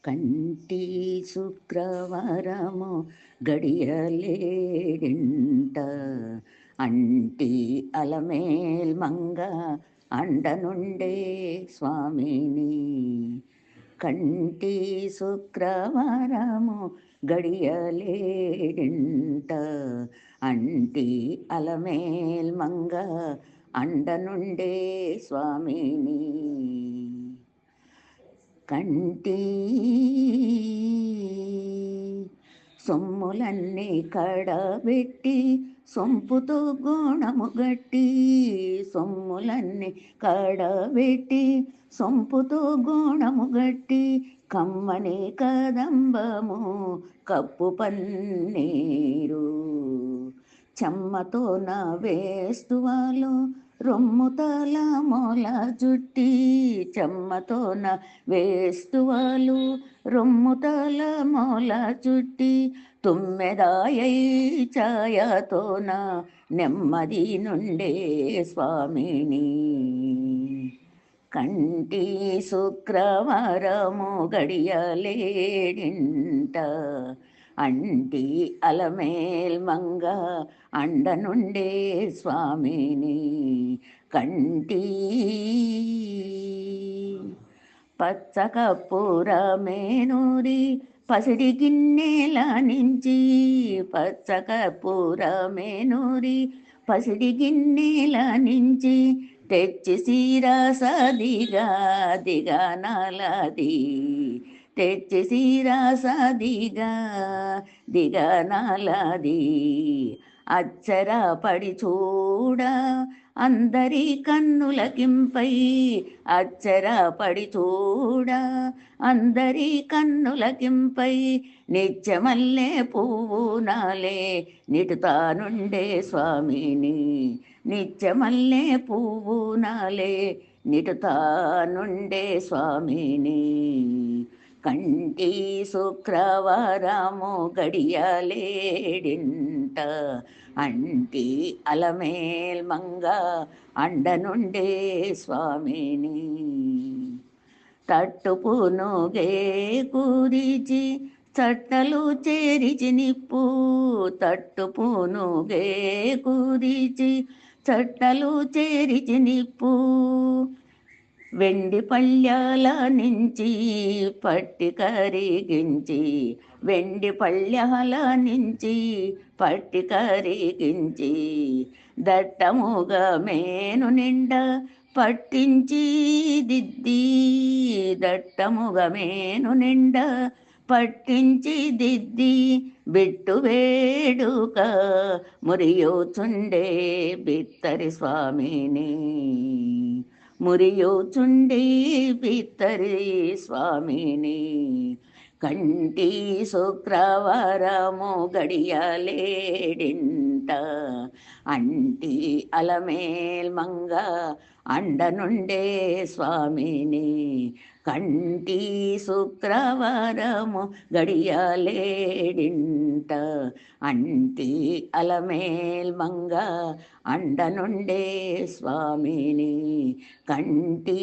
కంటి శుక్రవారము గడియలేడింట అంటి అలమేల్ మంగ అండనుండే స్వామిని. కంటి శుక్రవారము గడియలేడింట అంటి అలమేల్ మంగ అండనుండే స్వామిని. కంటి సొమ్ములన్నీ కడబెట్టి సొంపుతో గుణము గట్టి, సొమ్ములన్నీ కడబెట్టి సొంపుతో గుణము గట్టి, కమ్మని కదంబము కప్పు పన్నీరు, చెమ్మతో నా వేస్తువాలు రొమ్ముతల మొల జుట్టి, చెమ్మతో నా వేస్తువాలు రొమ్ముతల మొల చుట్టి, తుమ్మెదాయై ఛాయతోన నెమ్మది నుండే స్వామిని. కంటి శుక్రవారము గడియలేడింట అంటి అలమేల్ మంగ అండనుండే స్వామిని. కంటి పచ్చకర్పూరమేనూరి పసిడి గిన్నెల నుంచి, పచ్చకర్పూరమేనూరి పసిడి గిన్నెల నుంచి, తెచ్చి సీరసదిగా దిగనాలది, తెచ్చి సీరసదిగా దిగనాలది. అచ్చర పడి చూడ అందరి కన్నులకింపై, అచ్చర పడి చూడ అందరి కన్నులకింపై, నిత్యమల్లె పువ్వు నాలే నిటుతానుండే స్వామిని. నిత్యమల్లె పువ్వు నాలే నిటుతానుండే స్వామిని. కంటి శుక్రవారము గడియలేడింట అంటి అలమేల్ మంగ అండనుండే స్వామిని. తట్టుపునుగే కూరిచి చట్టలు చేరిచి నిప్పు, తట్టుపునుగే కూరిచి చట్టలు చేరిచి నిప్పు, వెండి పళ్ళ్యాల నుంచి పట్టి కరిగించి, వెండి పళ్ళ్యాల నుంచి పట్టి కరిగించి, దట్టముగా మేను నిండా పట్టించి దిద్ది, దట్టముగా మేను నిండా పట్టించి దిద్ది, బిట్టు వేడుక మురియోచుండే బిత్తరి స్వామిని. మురియోచుండే బిత్తరి స్వామిని. కంటి శుక్రవారము గడియలేడింట అంటి అలమేల్ మంగ అండనుండే స్వామిని. కంటి శుక్రవారము గడియలేడింట అంటి అలమేల్ మంగ అండనుండే స్వామిని. కంటి